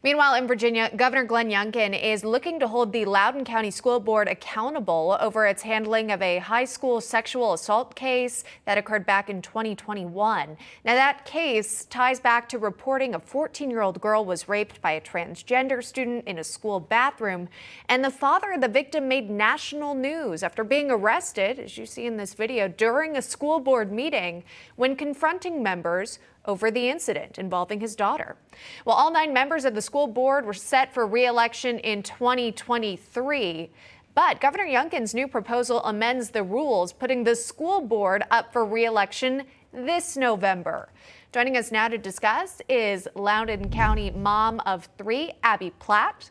Meanwhile, in Virginia, Governor Glenn Youngkin is looking to hold the Loudoun County School Board accountable over its handling of a high school sexual assault case that occurred back in 2021. Now, that case ties back to reporting a 14-year-old girl was raped by a transgender student in a school bathroom, and the father of the victim made national news after being arrested, as you see in this video, during a school board meeting when confronting members over the incident involving his daughter. Well, all 9 members of the school board were set for re-election in 2023. But Governor Youngkin's new proposal amends the rules, putting the school board up for re-election this November. Joining us now to discuss is Loudoun County mom of 3, Abbie Platt.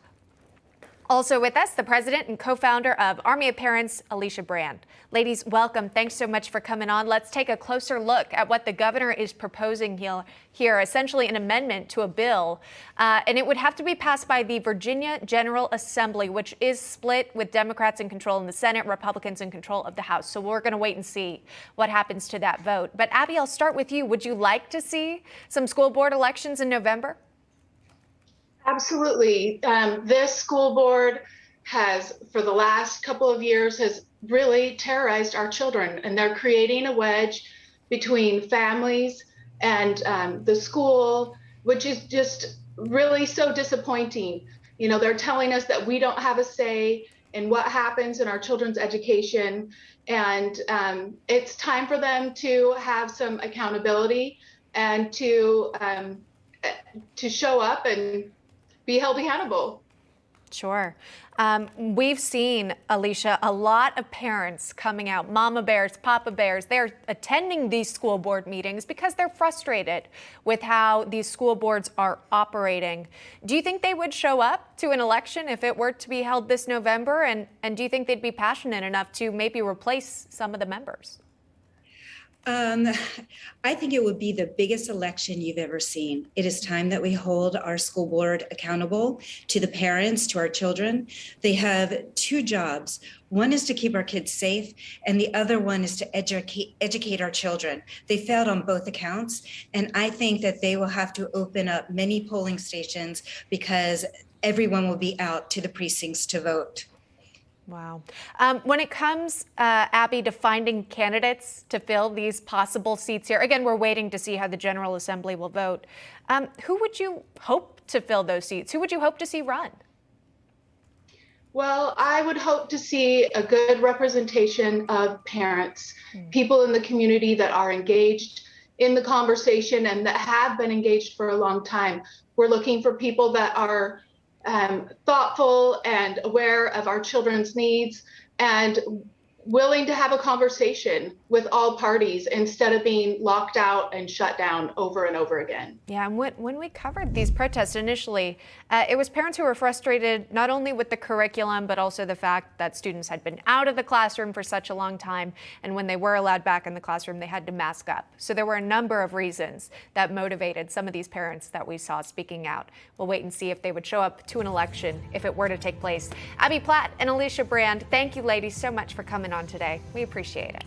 Also with us, the president and co-founder of Army of Parents, Elicia Brand. Ladies, welcome. Thanks so much for coming on. Let's take a closer look at what the governor is proposing here, essentially an amendment to a bill, and it would have to be passed by the Virginia General Assembly, which is split with Democrats in control in the Senate, Republicans in control of the House. So we're going to wait and see what happens to that vote. But Abbie, I'll start with you. Would you like to see some school board elections in November? Absolutely. This school board has, for the last couple of years, has really terrorized our children, and they're creating a wedge between families and the school, which is just really so disappointing. You know, they're telling us that we don't have a say in what happens in our children's education, and it's time for them to have some accountability and to show up and be held accountable. Sure. We've seen, Elicia, a lot of parents coming out, mama bears, papa bears. They're attending these school board meetings because they're frustrated with how these school boards are operating. Do you think they would show up to an election if it were to be held this November? And do you think they'd be passionate enough to maybe replace some of the members? I think it would be the biggest election you've ever seen. It is time that we hold our school board accountable to the parents, to our children. They have 2 jobs. One is to keep our kids safe, and the other one is to educate our children. They failed on both accounts, and I think that they will have to open up many polling stations because everyone will be out to the precincts to vote. Wow. When it comes, Abbie, to finding candidates to fill these possible seats here, again, we're waiting to see how the General Assembly will vote. Who would you hope to fill those seats? Who would you hope to see run? Well, I would hope to see a good representation of parents, people in the community that are engaged in the conversation and that have been engaged for a long time. We're looking for people that are thoughtful and aware of our children's needs and willing to have a conversation with all parties instead of being locked out and shut down over and over again. Yeah, and when we covered these protests initially, it was parents who were frustrated not only with the curriculum, but also the fact that students had been out of the classroom for such a long time, and when they were allowed back in the classroom, they had to mask up. So there were a number of reasons that motivated some of these parents that we saw speaking out. We'll wait and see if they would show up to an election if it were to take place. Abbie Platt and Elicia Brand, thank you ladies so much for coming on today. We appreciate it.